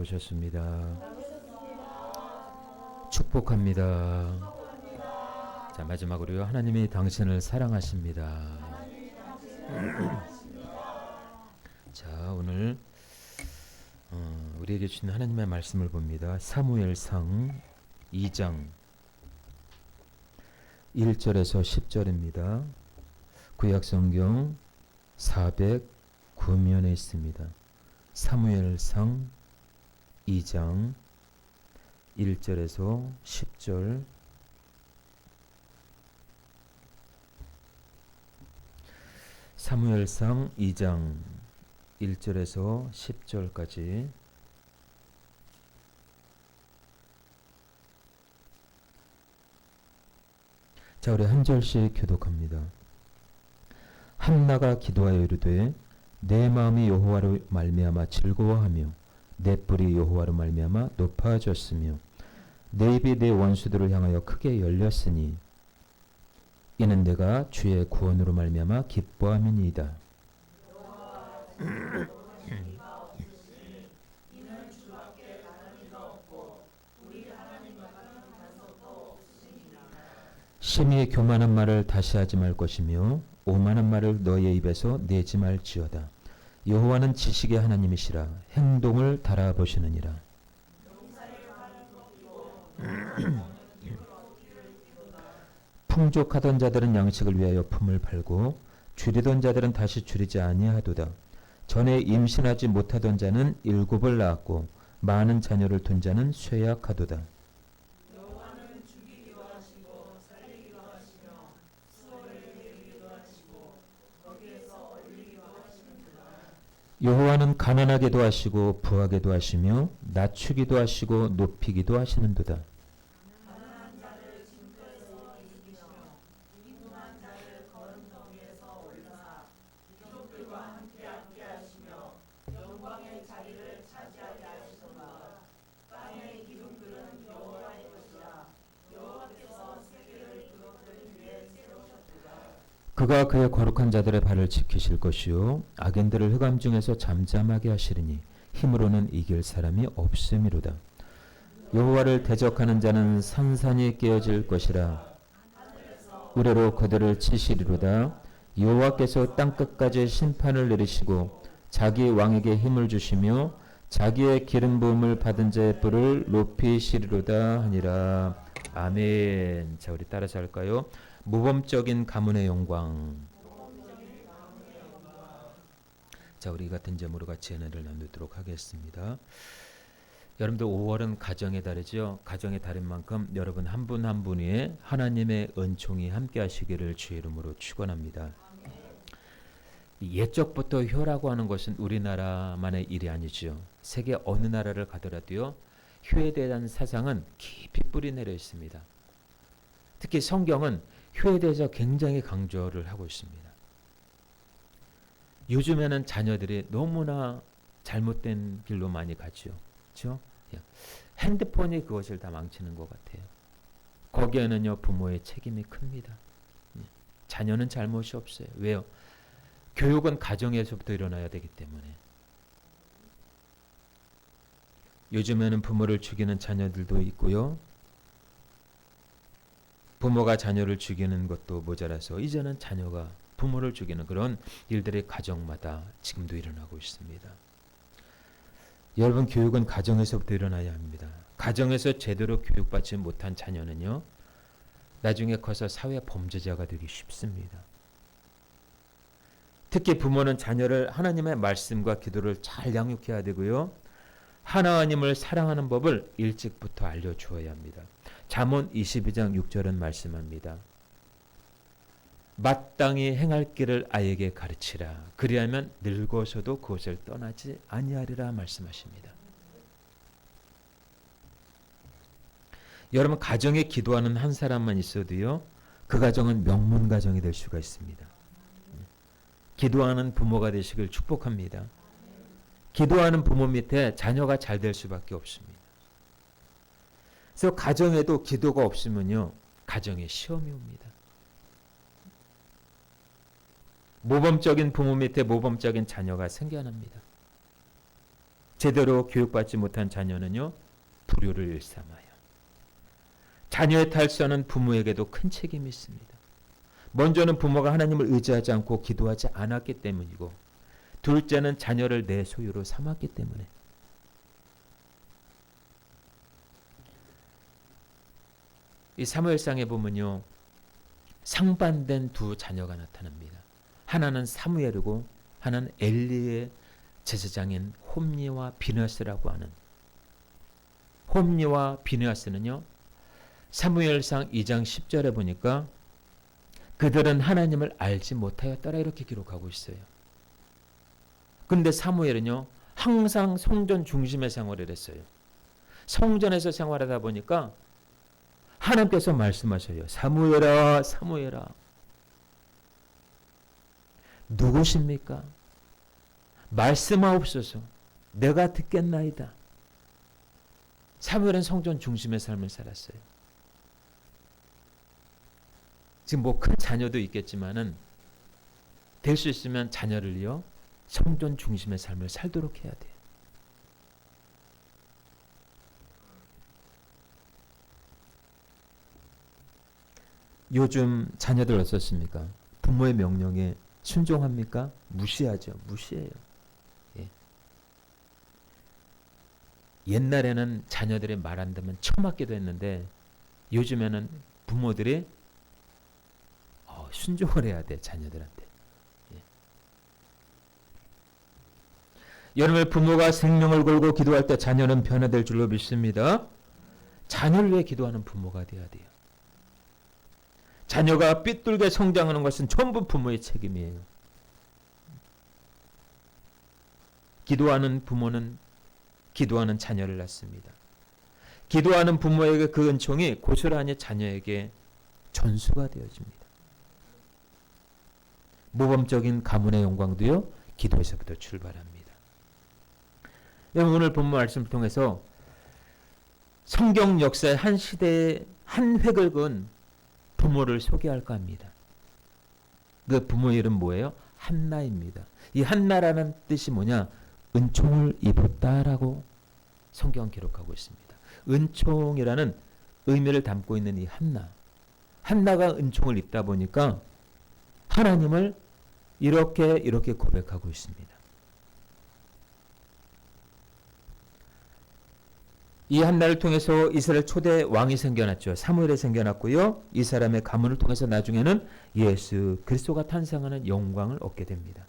오셨습니다. 축복합니다. 자, 마지막으로요. 하나님이 당신을 사랑하십니다. 자, 오늘 우리에게 주신 하나님의 말씀을 봅니다. 사무엘상 2장 1절에서 10절입니다. 구약성경 409면에 있습니다. 사무엘상 2장 1절에서 10절. 사무엘상 2장 1절에서 10절까지. 자, 우리 한 절씩 교독합니다. 한나가 기도하여 이르되 내 마음이 여호와로 말미암아 즐거워하며 내 뿔이 여호와로 말미암아 높아졌으며 내 입이 내 원수들을 향하여 크게 열렸으니 이는 내가 주의 구원으로 말미암아 기뻐함이니이다. 심히 교만한 말을 다시 하지 말 것이며 오만한 말을 너의 입에서 내지 말지어다. 여호와는 지식의 하나님이시라 행동을 달아보시느니라. 풍족하던 자들은 양식을 위하여 품을 팔고 줄이던 자들은 다시 줄이지 아니하도다. 전에 임신하지 못하던 자는 7을 낳았고 많은 자녀를 둔 자는 쇠약하도다. 여호와는 가난하게도 하시고 부하게도 하시며 낮추기도 하시고 높이기도 하시는도다. 그가 그의 거룩한 자들의 발을 지키실 것이요 악인들을 흑암 중에서 잠잠하게 하시리니 힘으로는 이길 사람이 없음이로다. 여호와를 대적하는 자는 산산이 깨어질 것이라. 우레로 그들을 치시리로다. 여호와께서 땅끝까지 심판을 내리시고 자기 왕에게 힘을 주시며 자기의 기름 부음을 받은 자의 뿔을 높이시리로다 하니라. 아멘. 자, 우리 따라서 할까요? 모범적인 가문의 영광. 자, 우리 같은 점으로 같이 은혜를 나누도록 하겠습니다. 여러분들 5월은 가정의 달이죠. 가정의 달인 만큼 여러분 한 분 한 분이 하나님의 은총이 함께 하시기를 주의 이름으로 축원합니다. 옛적부터 효라고 하는 것은 우리나라만의 일이 아니죠. 세계 어느 나라를 가더라도요. 효에 대한 사상은 깊이 뿌리 내려 있습니다. 특히 성경은 효에 대해서 굉장히 강조를 하고 있습니다. 요즘에는 자녀들이 너무나 잘못된 길로 많이 가죠. 그렇죠? 핸드폰이 그것을 다 망치는 것 같아요. 거기에는요 부모의 책임이 큽니다. 자녀는 잘못이 없어요. 왜요? 교육은 가정에서부터 일어나야 되기 때문에. 요즘에는 부모를 죽이는 자녀들도 있고요. 부모가 자녀를 죽이는 것도 모자라서 이제는 자녀가 부모를 죽이는 그런 일들이 가정마다 지금도 일어나고 있습니다. 여러분, 교육은 가정에서부터 일어나야 합니다. 가정에서 제대로 교육받지 못한 자녀는요, 나중에 커서 사회 범죄자가 되기 쉽습니다. 특히 부모는 자녀를 하나님의 말씀과 기도를 잘 양육해야 되고요. 하나님을 사랑하는 법을 일찍부터 알려주어야 합니다. 잠언 22장 6절은 말씀합니다. 마땅히 행할 길을 아이에게 가르치라. 그리하면 늙어서도 그것을 떠나지 아니하리라 말씀하십니다. 여러분, 가정에 기도하는 한 사람만 있어도요, 그 가정은 명문 가정이 될 수가 있습니다. 기도하는 부모가 되시길 축복합니다. 기도하는 부모 밑에 자녀가 잘 될 수밖에 없습니다. 그래서 가정에도 기도가 없으면요, 가정에 시험이 옵니다. 모범적인 부모 밑에 모범적인 자녀가 생겨납니다. 제대로 교육받지 못한 자녀는요, 불효를 일삼아요. 자녀의 탈선은 부모에게도 큰 책임이 있습니다. 먼저는 부모가 하나님을 의지하지 않고 기도하지 않았기 때문이고, 둘째는 자녀를 내 소유로 삼았기 때문에. 이 사무엘상에 보면요, 상반된 두 자녀가 나타납니다. 하나는 사무엘이고 하나는 엘리의 제사장인 홈리와 비느하스라고 하는. 홈리와 비느하스는요, 사무엘상 2장 10절에 보니까 그들은 하나님을 알지 못하였더라 이렇게 기록하고 있어요. 그런데 사무엘은요, 항상 성전 중심의 생활을 했어요. 성전에서 생활하다 보니까 하나님께서 말씀하셔요. 사무엘아, 사무엘아. 누구십니까? 말씀하옵소서. 내가 듣겠나이다. 사무엘은 성전 중심의 삶을 살았어요. 지금 뭐 큰 자녀도 있겠지만은 될 수 있으면 자녀를요, 성전 중심의 삶을 살도록 해야 돼요. 요즘 자녀들 어떻습니까? 부모의 명령에 순종합니까? 무시하죠. 무시해요. 예. 옛날에는 자녀들이 말 안 듣면 처맞기도 했는데 요즘에는 부모들이 순종을 해야 돼, 자녀들한테. 예. 여러분의 부모가 생명을 걸고 기도할 때 자녀는 변화될 줄로 믿습니다. 자녀를 위해 기도하는 부모가 돼야 돼요. 자녀가 삐뚤게 성장하는 것은 전부 부모의 책임이에요. 기도하는 부모는 기도하는 자녀를 낳습니다. 기도하는 부모에게 그 은총이 고스란히 자녀에게 전수가 되어집니다. 모범적인 가문의 영광도요, 기도에서부터 출발합니다. 여러분, 오늘 본문 말씀을 통해서 성경 역사의 한 시대의 한 획을 그은 부모를 소개할까 합니다. 그 부모의 이름 뭐예요? 한나입니다. 이 한나라는 뜻이 뭐냐? 은총을 입었다라고 성경은 기록하고 있습니다. 은총이라는 의미를 담고 있는 이 한나. 한나가 은총을 입다 보니까 하나님을 이렇게 고백하고 있습니다. 이 한나를 통해서 이스라엘 초대 왕이 생겨났죠. 사무엘이 생겨났고요. 이 사람의 가문을 통해서 나중에는 예수 그리스도가 탄생하는 영광을 얻게 됩니다.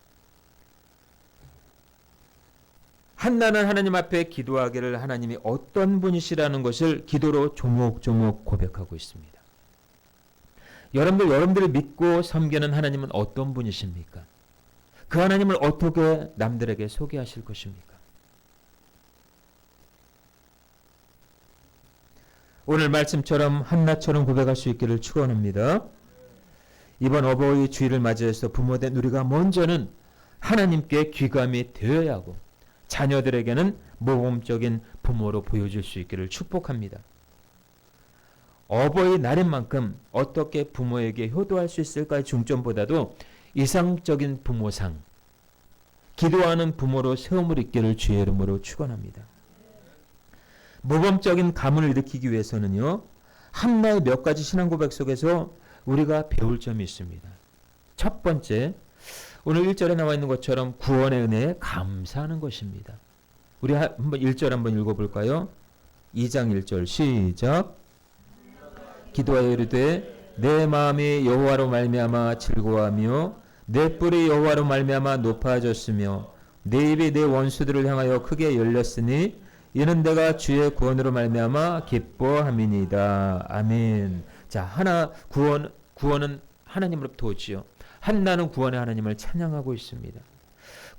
한나는 하나님 앞에 기도하기를 하나님이 어떤 분이시라는 것을 기도로 조목조목 고백하고 있습니다. 여러분들이 믿고 섬기는 하나님은 어떤 분이십니까? 그 하나님을 어떻게 남들에게 소개하실 것입니까? 오늘 말씀처럼 한나처럼 고백할 수 있기를 축원합니다. 이번 어버이 주일을 맞이해서 부모된 우리가 먼저는 하나님께 귀감이 되어야 하고 자녀들에게는 모범적인 부모로 보여줄 수 있기를 축복합니다. 어버이날인 만큼 어떻게 부모에게 효도할 수 있을까의 중점보다도 이상적인 부모상, 기도하는 부모로 세움을 입기를 주의 이름으로 축원합니다. 모범적인 가문을 일으키기 위해서는요, 한나의 몇 가지 신앙 고백 속에서 우리가 배울 점이 있습니다. 첫 번째, 오늘 1절에 나와 있는 것처럼 구원의 은혜에 감사하는 것입니다. 우리 한번 1절 한번 읽어볼까요? 2장 1절 시작. 기도하여 이르되 내 마음이 여호와로 말미암아 즐거워하며 내 뿔이 여호와로 말미암아 높아졌으며 내 입이 내 원수들을 향하여 크게 열렸으니 이는 내가 주의 구원으로 말미암아 기뻐함이니이다. 아멘. 자, 구원은 하나님으로부터 오지요. 한나는 구원의 하나님을 찬양하고 있습니다.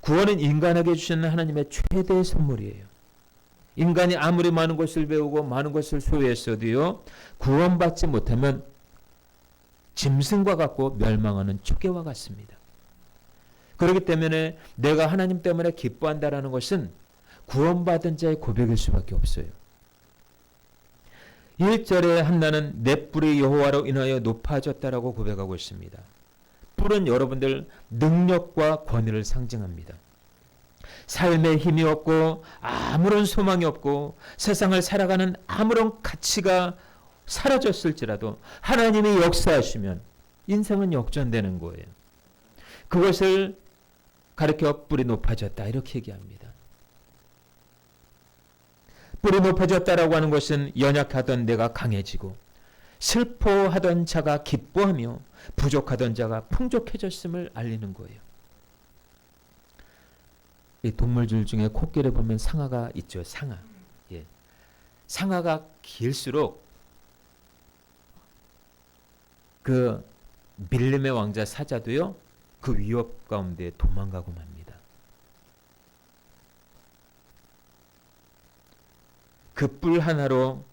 구원은 인간에게 주시는 하나님의 최대의 선물이에요. 인간이 아무리 많은 것을 배우고 많은 것을 소유했어도요, 구원받지 못하면 짐승과 같고 멸망하는 쫓개와 같습니다. 그렇기 때문에 내가 하나님 때문에 기뻐한다라는 것은 구원받은 자의 고백일 수밖에 없어요. 1절에 한나는 내 뿔이 여호와로 인하여 높아졌다라고 고백하고 있습니다. 뿔은 여러분들 능력과 권위를 상징합니다. 삶에 힘이 없고 아무런 소망이 없고 세상을 살아가는 아무런 가치가 사라졌을지라도 하나님이 역사하시면 인생은 역전되는 거예요. 그것을 가르쳐 뿔이 높아졌다 이렇게 얘기합니다. 뿔이 높아졌다라고 하는 것은 연약하던 내가 강해지고 슬퍼하던 자가 기뻐하며 부족하던 자가 풍족해졌음을 알리는 거예요. 이 동물들 중에 코끼리 보면 상아가 있죠. 상아. 예. 상아가 길수록 그 밀림의 왕자 사자도요. 그 위협 가운데 도망가고 맙니다. 그 뿔 하나로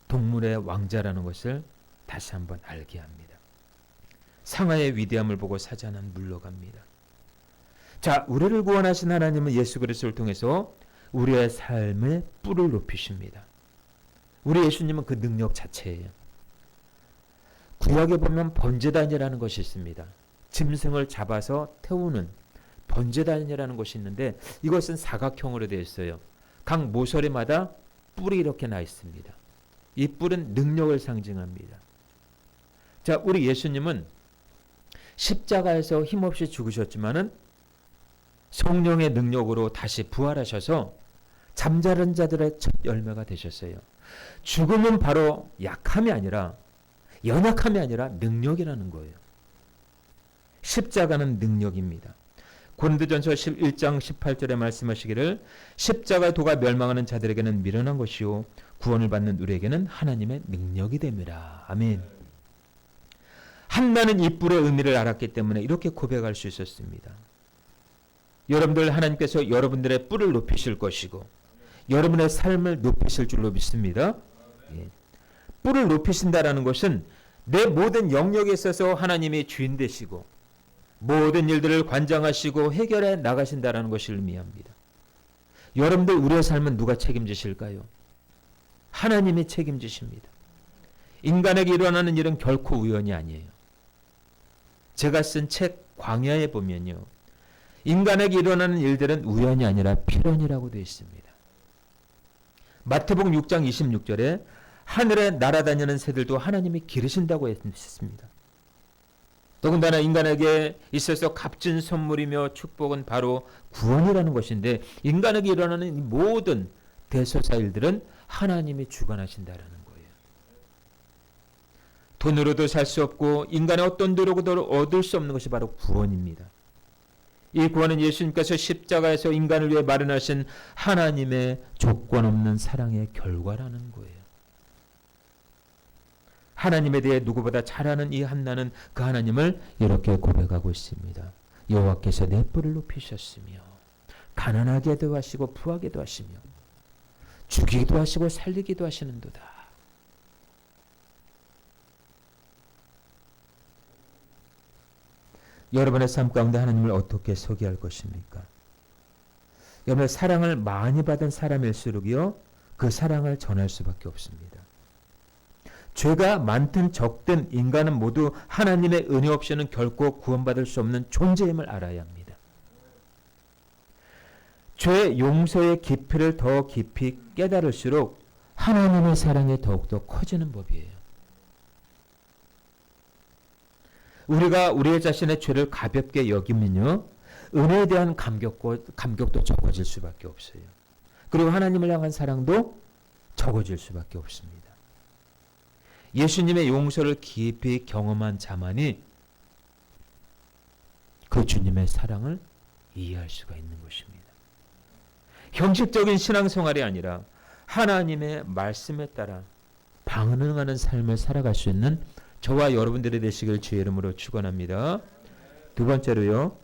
동물의 왕자라는 것을 다시 한번 알게 합니다. 상아의 위대함을 보고 사자는 물러갑니다. 자, 우리를 구원하신 하나님은 예수 그리스도를 통해서 우리의 삶의 뿔을 높이십니다. 우리 예수님은 그 능력 자체예요. 구약에 보면 번제단이라는 것이 있습니다. 짐승을 잡아서 태우는 번제단이라는 것이 있는데 이것은 사각형으로 되어 있어요. 각 모서리마다 뿔이 이렇게 나 있습니다. 이 뿔은 능력을 상징합니다. 자, 우리 예수님은 십자가에서 힘없이 죽으셨지만은 성령의 능력으로 다시 부활하셔서 잠자는 자들의 첫 열매가 되셨어요. 죽음은 바로 약함이 아니라 연약함이 아니라 능력이라는 거예요. 십자가는 능력입니다. 고린도전서 11장 18절에 말씀하시기를 십자가의 도가 멸망하는 자들에게는 미련한 것이요 구원을 받는 우리에게는 하나님의 능력이 됨이라. 아멘. 한나는 이 뿔의 의미를 알았기 때문에 이렇게 고백할 수 있었습니다. 여러분들 하나님께서 여러분들의 뿔을 높이실 것이고 여러분의 삶을 높이실 줄로 믿습니다. 예. 뿔을 높이신다라는 것은 내 모든 영역에 있어서 하나님이 주인 되시고 모든 일들을 관장하시고 해결해 나가신다라는 것을 의미합니다. 여러분들 우리의 삶은 누가 책임지실까요? 하나님이 책임지십니다. 인간에게 일어나는 일은 결코 우연이 아니에요. 제가 쓴 책 광야에 보면요. 인간에게 일어나는 일들은 우연이 아니라 필연이라고 되어 있습니다. 마태복음 6장 26절에 하늘에 날아다니는 새들도 하나님이 기르신다고 했습니다. 더군다나 인간에게 있어서 값진 선물이며 축복은 바로 구원이라는 것인데 인간에게 일어나는 이 모든 대소사 일들은 하나님이 주관하신다라는 거예요. 돈으로도 살 수 없고 인간의 어떤 노력으로 얻을 수 없는 것이 바로 구원입니다. 이 구원은 예수님께서 십자가에서 인간을 위해 마련하신 하나님의 조건 없는 사랑의 결과라는 거예요. 하나님에 대해 누구보다 잘 아는 이 한나는 그 하나님을 이렇게 고백하고 있습니다. 여호와께서 내 뿔을 높이셨으며 가난하게도 하시고 부하게도 하시며 죽이기도 하시고 살리기도 하시는도다. 여러분의 삶 가운데 하나님을 어떻게 소개할 것입니까? 여러분의 사랑을 많이 받은 사람일수록요 그 사랑을 전할 수밖에 없습니다. 죄가 많든 적든 인간은 모두 하나님의 은혜 없이는 결코 구원받을 수 없는 존재임을 알아야 합니다. 죄 용서의 깊이를 더 깊이 깨달을수록 하나님의 사랑이 더욱더 커지는 법이에요. 우리가 우리의 자신의 죄를 가볍게 여기면요 은혜에 대한 감격도 적어질 수밖에 없어요. 그리고 하나님을 향한 사랑도 적어질 수밖에 없습니다. 예수님의 용서를 깊이 경험한 자만이 그 주님의 사랑을 이해할 수가 있는 것입니다. 형식적인 신앙생활이 아니라 하나님의 말씀에 따라 반응하는 삶을 살아갈 수 있는 저와 여러분들이 되시길 주의 이름으로 축원합니다. 두 번째로요.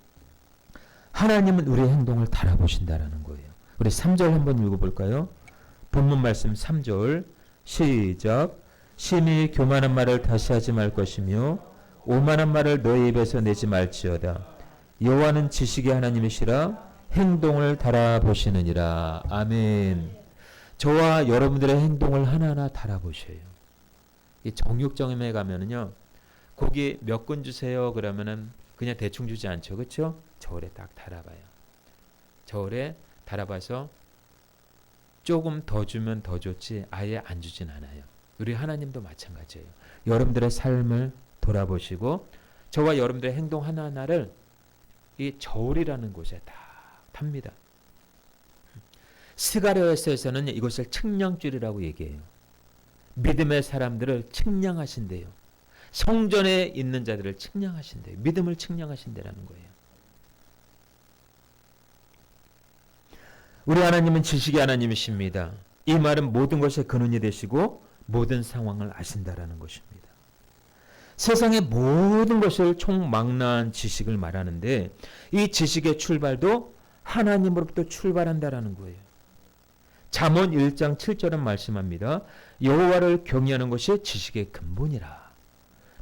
하나님은 우리의 행동을 달아보신다라는 거예요. 우리 3절 한번 읽어볼까요? 본문 말씀 3절 시작. 심히 교만한 말을 다시 하지 말 것이며 오만한 말을 너의 입에서 내지 말지어다. 여호와는 지식의 하나님이시라 행동을 달아보시느니라. 아멘. 저와 여러분들의 행동을 하나하나 달아보셔요. 이 정육점에 가면은요 고기 몇 근 주세요 그러면은 그냥 대충 주지 않죠. 그렇죠? 저울에 딱 달아봐요. 저울에 달아봐서 조금 더 주면 더 좋지 아예 안 주진 않아요. 우리 하나님도 마찬가지예요. 여러분들의 삶을 돌아보시고 저와 여러분들의 행동 하나하나를 이 저울이라는 곳에 다 탑니다. 스가랴서에서는 이것을 측량줄이라고 얘기해요. 믿음의 사람들을 측량하신대요. 성전에 있는 자들을 측량하신대요. 믿음을 측량하신대라는 거예요. 우리 하나님은 지식의 하나님이십니다. 이 말은 모든 것의 근원이 되시고 모든 상황을 아신다라는 것입니다. 세상의 모든 것을 총망라한 지식을 말하는데 이 지식의 출발도 하나님으로부터 출발한다라는 거예요. 잠언 1장 7절은 말씀합니다. 여호와를 경외하는 것이 지식의 근본이라.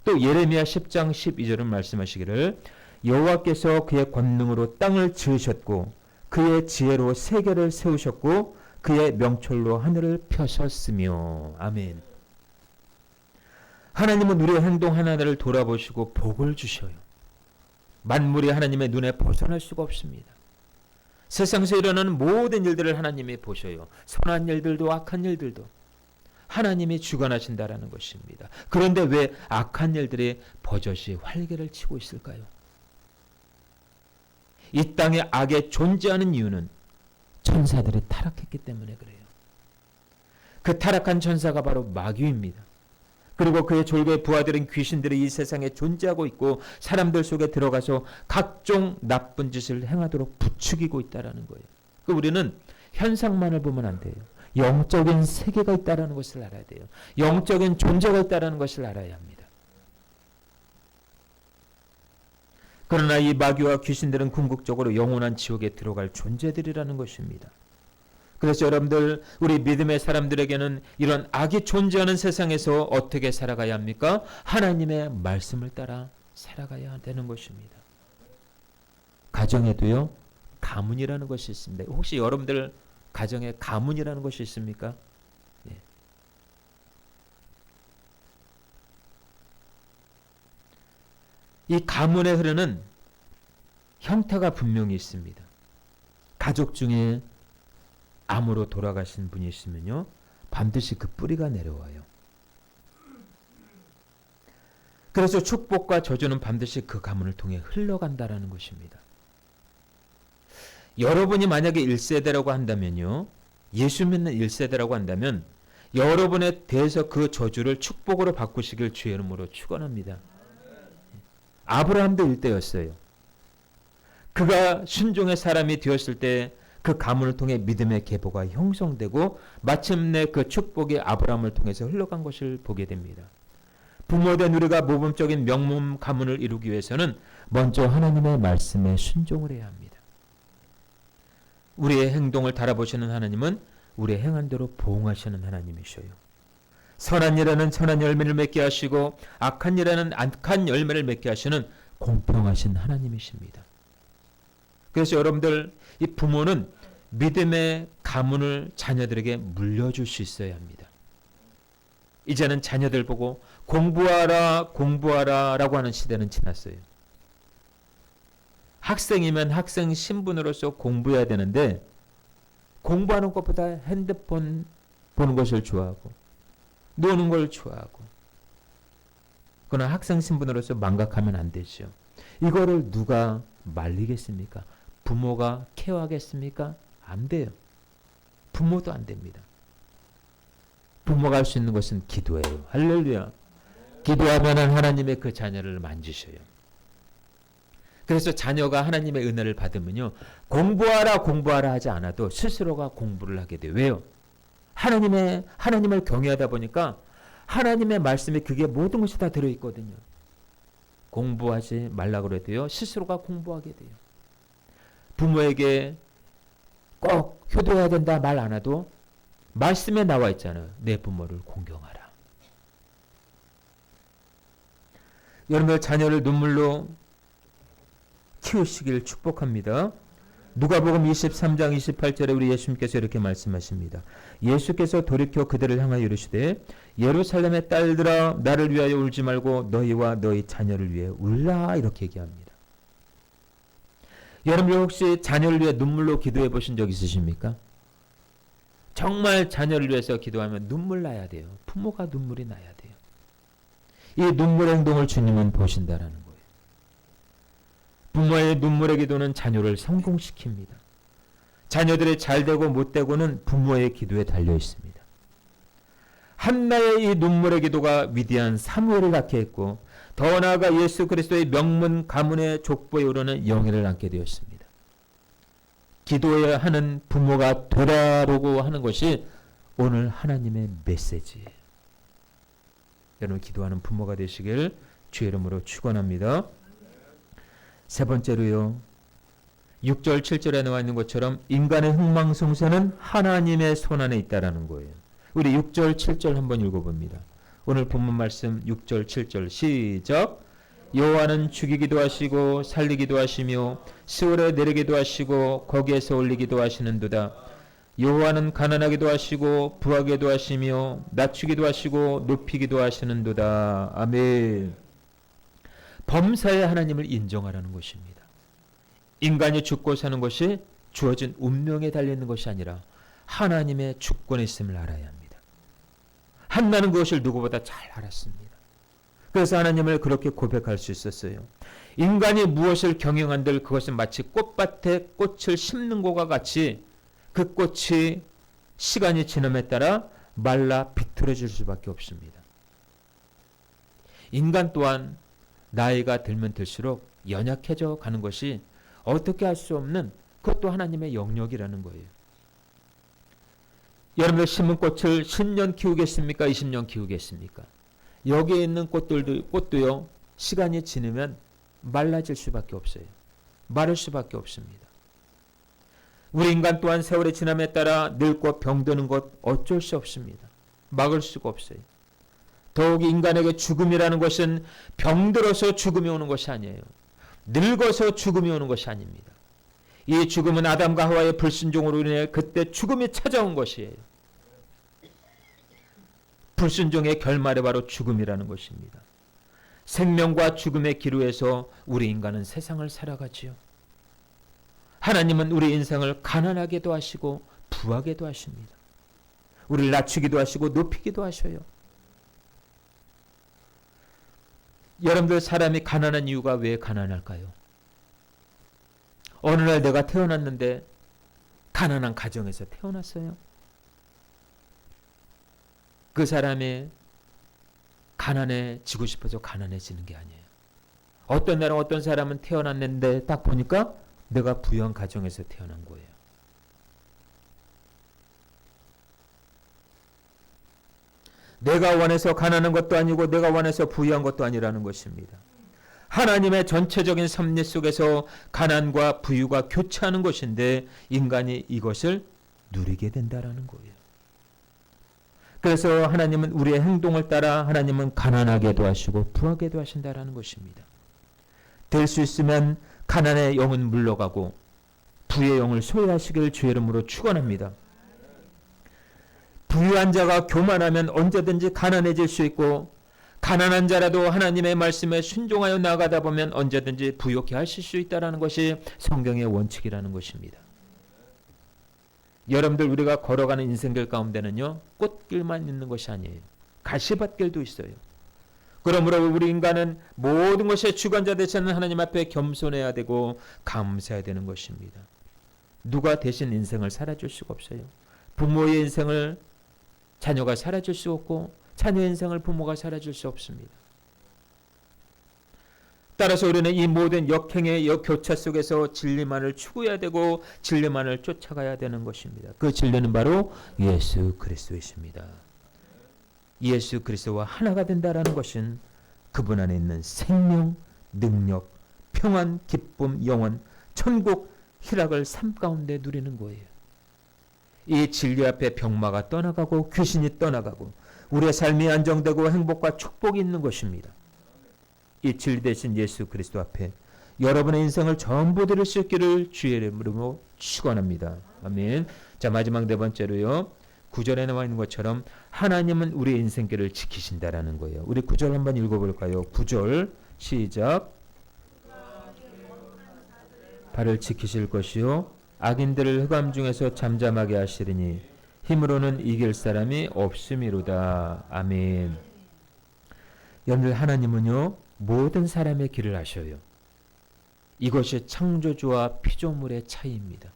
또 예레미야 10장 12절은 말씀하시기를 여호와께서 그의 권능으로 땅을 지으셨고 그의 지혜로 세계를 세우셨고 그의 명철로 하늘을 펴셨으며. 아멘. 하나님은 우리의 행동 하나하나를 돌아보시고 복을 주셔요. 만물이 하나님의 눈에 벗어날 수가 없습니다. 세상에서 일어나는 모든 일들을 하나님이 보셔요. 선한 일들도 악한 일들도 하나님이 주관하신다라는 것입니다. 그런데 왜 악한 일들이 버젓이 활개를 치고 있을까요? 이 땅에 악에 존재하는 이유는 천사들이 타락했기 때문에 그래요. 그 타락한 천사가 바로 마귀입니다. 그리고 그의 졸개 부하들은 귀신들이 이 세상에 존재하고 있고 사람들 속에 들어가서 각종 나쁜 짓을 행하도록 부추기고 있다는 거예요. 우리는 현상만을 보면 안 돼요. 영적인 세계가 있다는 것을 알아야 돼요. 영적인 존재가 있다는 것을 알아야 합니다. 그러나 이 마귀와 귀신들은 궁극적으로 영원한 지옥에 들어갈 존재들이라는 것입니다. 그래서 여러분들, 우리 믿음의 사람들에게는 이런 악이 존재하는 세상에서 어떻게 살아가야 합니까? 하나님의 말씀을 따라 살아가야 되는 것입니다. 가정에도요, 가문이라는 것이 있습니다. 혹시 여러분들 가정에 가문이라는 것이 있습니까? 예. 이 가문에 흐르는 형태가 분명히 있습니다. 가족 중에 암으로 돌아가신 분이 있으면요, 반드시 그 뿌리가 내려와요. 그래서 축복과 저주는 반드시 그 가문을 통해 흘러간다라는 것입니다. 여러분이 만약에 1세대라고 한다면요, 예수 믿는 1세대라고 한다면 여러분에 대해서 그 저주를 축복으로 바꾸시길 주의 이름으로 축원합니다. 아브라함도 1대였어요. 그가 순종의 사람이 되었을 때 그 가문을 통해 믿음의 계보가 형성되고 마침내 그 축복이 아브라함을 통해서 흘러간 것을 보게 됩니다. 부모된 우리가 모범적인 명문 가문을 이루기 위해서는 먼저 하나님의 말씀에 순종을 해야 합니다. 우리의 행동을 달아보시는 하나님은 우리의 행한 대로 보응하시는 하나님이셔요. 선한 일에는 선한 열매를 맺게 하시고 악한 일에는 악한 열매를 맺게 하시는 공평하신 하나님이십니다. 그래서 여러분들, 이 부모는 믿음의 가문을 자녀들에게 물려줄 수 있어야 합니다. 이제는 자녀들 보고 공부하라 공부하라 라고 하는 시대는 지났어요. 학생이면 학생 신분으로서 공부해야 되는데 공부하는 것보다 핸드폰 보는 것을 좋아하고 노는 걸 좋아하고, 그러나 학생 신분으로서 망각하면 안 되죠. 이거를 누가 말리겠습니까? 부모가 케어하겠습니까? 안 돼요. 부모도 안 됩니다. 부모가 할 수 있는 것은 기도예요. 할렐루야. 기도하면 하나님의 그 자녀를 만지셔요. 그래서 자녀가 하나님의 은혜를 받으면요, 공부하라 공부하라 하지 않아도 스스로가 공부를 하게 돼요. 왜요? 하나님을 경외하다 보니까 하나님의 말씀에 그게 모든 것이 다 들어있거든요. 공부하지 말라고 그래도요, 스스로가 공부하게 돼요. 부모에게 꼭 효도해야 된다 말 안 해도 말씀에 나와 있잖아요. 내 부모를 공경하라. 여러분들 자녀를 눈물로 키우시길 축복합니다. 누가복음 23장 28절에 우리 예수님께서 이렇게 말씀하십니다. 예수께서 돌이켜 그들을 향하여 이르시되 예루살렘의 딸들아, 나를 위하여 울지 말고 너희와 너희 자녀를 위해 울라, 이렇게 얘기합니다. 여러분 혹시 자녀를 위해 눈물로 기도해 보신 적 있으십니까? 정말 자녀를 위해서 기도하면 눈물 나야 돼요. 부모가 눈물이 나야 돼요. 이 눈물 행동을 주님은 보신다라는 거예요. 부모의 눈물의 기도는 자녀를 성공시킵니다. 자녀들이 잘 되고 못 되고는 부모의 기도에 달려 있습니다. 한나의 이 눈물의 기도가 위대한 사무엘을 낳게 했고 더 나아가 예수 그리스도의 명문 가문의 족보에 오르는 영예를 안게 되었습니다. 기도해야 하는 부모가 되라고 하는 것이 오늘 하나님의 메시지예요. 여러분 기도하는 부모가 되시길 주의 이름으로 축원합니다. 세 번째로요. 6절 7절에 나와 있는 것처럼 인간의 흥망성쇠는 하나님의 손안에 있다라는 거예요. 우리 6절 7절 한번 읽어봅니다. 오늘 본문 말씀 6절 7절 시작. 여호와는 죽이기도 하시고 살리기도 하시며 시올에 내리기도 하시고 거기에서 올리기도 하시는도다. 여호와는 가난하기도 하시고 부하게도 하시며 낮추기도 하시고 높이기도 하시는도다. 아멘. 범사의 하나님을 인정하라는 것입니다. 인간이 죽고 사는 것이 주어진 운명에 달려있는 것이 아니라 하나님의 주권에 있음을 알아야 합니다. 한나는 그것을 누구보다 잘 알았습니다. 그래서 하나님을 그렇게 고백할 수 있었어요. 인간이 무엇을 경영한들 그것은 마치 꽃밭에 꽃을 심는 것과 같이 그 꽃이 시간이 지남에 따라 말라 비틀어질 수밖에 없습니다. 인간 또한 나이가 들면 들수록 연약해져 가는 것이 어떻게 할 수 없는 그것도 하나님의 영역이라는 거예요. 여러분들 심은 꽃을 10년 키우겠습니까? 20년 키우겠습니까? 여기에 있는 꽃도요. 시간이 지나면 말라질 수밖에 없어요. 마를 수밖에 없습니다. 우리 인간 또한 세월이 지남에 따라 늙고 병드는 것 어쩔 수 없습니다. 막을 수가 없어요. 더욱이 인간에게 죽음이라는 것은 병들어서 죽음이 오는 것이 아니에요. 늙어서 죽음이 오는 것이 아닙니다. 이 죽음은 아담과 하와의 불순종으로 인해 그때 죽음이 찾아온 것이에요. 불순종의 결말이 바로 죽음이라는 것입니다. 생명과 죽음의 기로에서 우리 인간은 세상을 살아가지요. 하나님은 우리 인생을 가난하게도 하시고 부하게도 하십니다. 우리를 낮추기도 하시고 높이기도 하셔요. 여러분들 사람이 가난한 이유가 왜 가난할까요? 어느 날 내가 태어났는데 가난한 가정에서 태어났어요. 그 사람이 가난해지고 싶어서 가난해지는 게 아니에요. 어떤 날은 어떤 사람은 태어났는데 딱 보니까 내가 부유한 가정에서 태어난 거예요. 내가 원해서 가난한 것도 아니고 내가 원해서 부유한 것도 아니라는 것입니다. 하나님의 전체적인 섭리 속에서 가난과 부유가 교차하는 것인데 인간이 이것을 누리게 된다라는 거예요. 그래서 하나님은 우리의 행동을 따라 하나님은 가난하게도 하시고 부하게도 하신다라는 것입니다. 될 수 있으면 가난의 영은 물러가고 부의 영을 소유하시길 주의 이름으로 축원합니다. 부유한 자가 교만하면 언제든지 가난해질 수 있고 가난한 자라도 하나님의 말씀에 순종하여 나아가다 보면 언제든지 부유케 하실 수 있다는 것이 성경의 원칙이라는 것입니다. 여러분들 우리가 걸어가는 인생길 가운데는요. 꽃길만 있는 것이 아니에요. 가시밭길도 있어요. 그러므로 우리 인간은 모든 것의 주관자 되시는 하나님 앞에 겸손해야 되고 감사해야 되는 것입니다. 누가 대신 인생을 살아줄 수가 없어요. 부모의 인생을 자녀가 살아줄 수 없고 자녀의 인생을 부모가 살아줄 수 없습니다. 따라서 우리는 이 모든 역행의 역교차 속에서 진리만을 추구해야 되고 진리만을 쫓아가야 되는 것입니다. 그 진리는 바로 예수 그리스도이십니다. 예수 그리스도와 하나가 된다라는 것은 그분 안에 있는 생명, 능력, 평안, 기쁨, 영원, 천국, 희락을 삶 가운데 누리는 거예요. 이 진리 앞에 병마가 떠나가고 귀신이 떠나가고 우리의 삶이 안정되고 행복과 축복이 있는 것입니다. 이 진리 대신 예수 그리스도 앞에 여러분의 인생을 전부 드릴 수 있기를 주의 이름으로 축원합니다. 아멘. 자, 마지막 네 번째로요. 9절에 나와 있는 것처럼 하나님은 우리의 인생길을 지키신다라는 거예요. 우리 9절 한번 읽어볼까요? 9절 시작. 발을 지키실 것이요 악인들을 흑암 중에서 잠잠하게 하시리니 힘으로는 이길 사람이 없음이로다. 아멘. 여러분들, 하나님은요 모든 사람의 길을 아셔요. 이것이 창조주와 피조물의 차이입니다.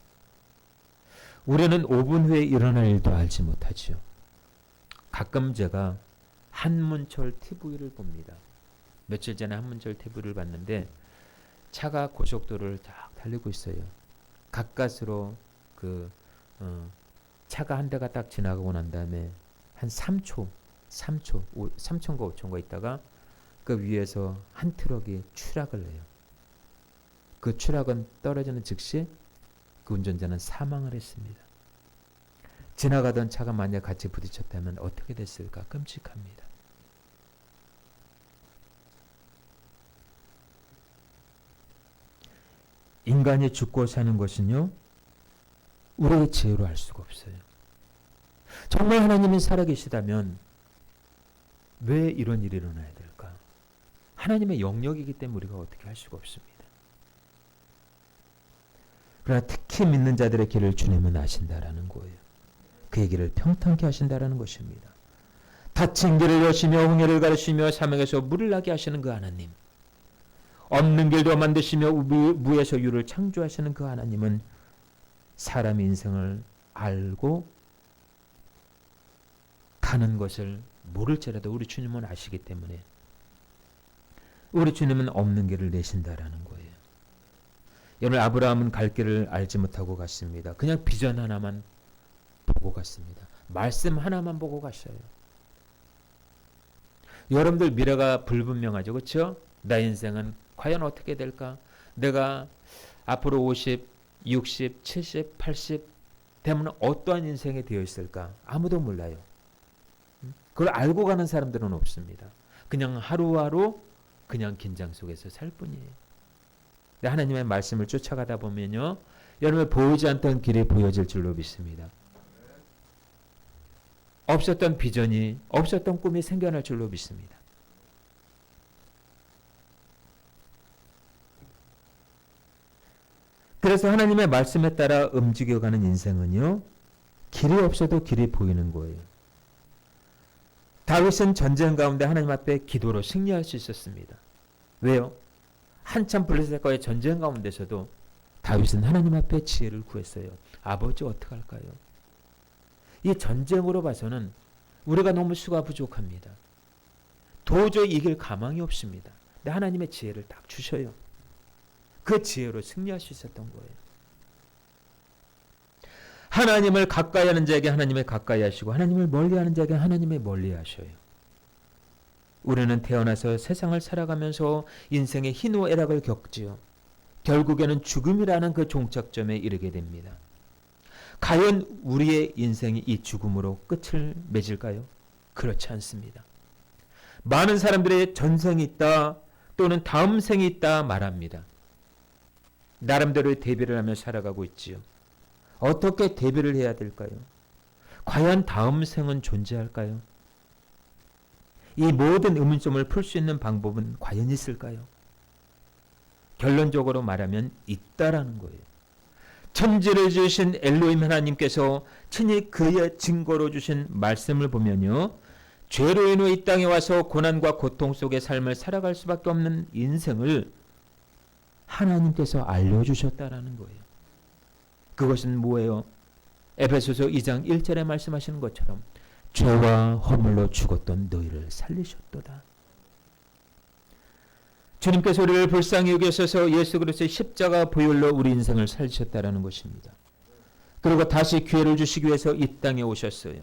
우리는 5분 후에 일어날 일도 알지 못하지요. 가끔 제가 한문철 TV를 봅니다. 며칠 전에 한문철 TV를 봤는데 차가 고속도로를 딱 달리고 있어요. 가까스로 차가 한 대가 딱 지나가고 난 다음에 한 3초인가 5초인가 있다가 그 위에서 한 트럭이 추락을 해요. 그 추락은 떨어지는 즉시 그 운전자는 사망을 했습니다. 지나가던 차가 만약 같이 부딪혔다면 어떻게 됐을까? 끔찍합니다. 인간이 죽고 사는 것은요 우리의 지혜로 알 수가 없어요. 정말 하나님이 살아계시다면 왜 이런 일이 일어나야 될까? 하나님의 영역이기 때문에 우리가 어떻게 할 수가 없습니다. 그러나 특히 믿는 자들의 길을 주님은 아신다라는 거예요. 그의 길을 평탄케 하신다라는 것입니다. 닫힌 길을 여시며 홍해를 가르시며 사명에서 물을 나게 하시는 그 하나님, 없는 길도 만드시며 무에서 유를 창조하시는 그 하나님은 사람의 인생을 알고 가는 것을 모를지라도 우리 주님은 아시기 때문에 우리 주님은 없는 길을 내신다라는 거예요. 여러분, 아브라함은 갈 길을 알지 못하고 갔습니다. 그냥 비전 하나만 보고 갔습니다. 말씀 하나만 보고 갔어요. 여러분들 미래가 불분명하죠. 그렇죠? 나 인생은 과연 어떻게 될까? 내가 앞으로 50, 60, 70, 80 되면 어떠한 인생이 되어 있을까? 아무도 몰라요. 그걸 알고 가는 사람들은 없습니다. 그냥 하루하루 그냥 긴장 속에서 살 뿐이에요. 하나님의 말씀을 쫓아가다 보면요, 여러분 보이지 않던 길이 보여질 줄로 믿습니다. 없었던 비전이, 없었던 꿈이 생겨날 줄로 믿습니다. 그래서 하나님의 말씀에 따라 움직여가는 인생은요, 길이 없어도 길이 보이는 거예요. 다윗은 전쟁 가운데 하나님 앞에 기도로 승리할 수 있었습니다. 왜요? 한참 블레셋과의 전쟁 가운데서도 다윗은 하나님 앞에 지혜를 구했어요. 아버지 어떡할까요? 이 전쟁으로 봐서는 우리가 너무 수가 부족합니다. 도저히 이길 가망이 없습니다. 근데 하나님의 지혜를 딱 주셔요. 그 지혜로 승리할 수 있었던 거예요. 하나님을 가까이 하는 자에게 하나님을 가까이 하시고 하나님을 멀리하는 자에게 하나님을 멀리하셔요. 우리는 태어나서 세상을 살아가면서 인생의 희노애락을 겪지요. 결국에는 죽음이라는 그 종착점에 이르게 됩니다. 과연 우리의 인생이 이 죽음으로 끝을 맺을까요? 그렇지 않습니다. 많은 사람들의 전생이 있다 또는 다음 생이 있다 말합니다. 나름대로의 대비를 하며 살아가고 있지요. 어떻게 대비를 해야 될까요? 과연 다음 생은 존재할까요? 이 모든 의문점을 풀 수 있는 방법은 과연 있을까요? 결론적으로 말하면 있다라는 거예요. 천지를 지으신 엘로힘 하나님께서 친히 그의 증거로 주신 말씀을 보면요, 죄로 인해 이 땅에 와서 고난과 고통 속의 삶을 살아갈 수밖에 없는 인생을 하나님께서 알려주셨다라는 거예요. 그것은 뭐예요? 에베소서 2장 1절에 말씀하시는 것처럼 죄와 허물로 죽었던 너희를 살리셨도다. 주님께서 우리를 불쌍히 여기셔서 예수 그리스도의 십자가 보혈로 우리 인생을 살리셨다라는 것입니다. 그리고 다시 기회를 주시기 위해서 이 땅에 오셨어요.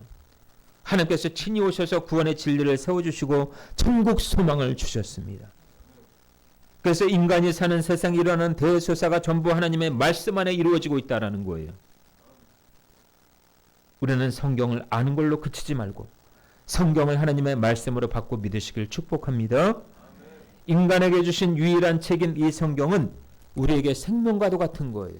하나님께서 친히 오셔서 구원의 진리를 세워주시고 천국 소망을 주셨습니다. 그래서 인간이 사는 세상에 일어나는 대소사가 전부 하나님의 말씀 안에 이루어지고 있다는 거예요. 우리는 성경을 아는 걸로 그치지 말고 성경을 하나님의 말씀으로 받고 믿으시길 축복합니다. 인간에게 주신 유일한 책인 이 성경은 우리에게 생명과도 같은 거예요.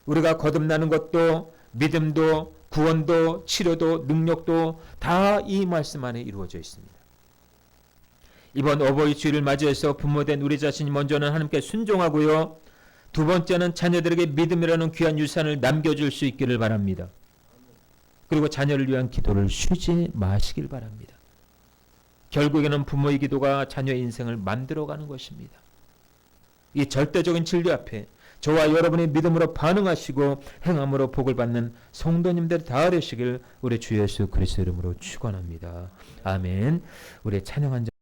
우리가 거듭나는 것도 믿음도 구원도 치료도 능력도 다 이 말씀 안에 이루어져 있습니다. 이번 어버이 주일을 맞이해서 부모된 우리 자신이 먼저는 하나님께 순종하고요. 두 번째는 자녀들에게 믿음이라는 귀한 유산을 남겨줄 수 있기를 바랍니다. 그리고 자녀를 위한 기도를 쉬지 마시길 바랍니다. 결국에는 부모의 기도가 자녀의 인생을 만들어가는 것입니다. 이 절대적인 진리 앞에 저와 여러분의 믿음으로 반응하시고 행함으로 복을 받는 성도님들 다 되시길 우리 주 예수 그리스도 이름으로 축원합니다. 아멘. 우리 찬양한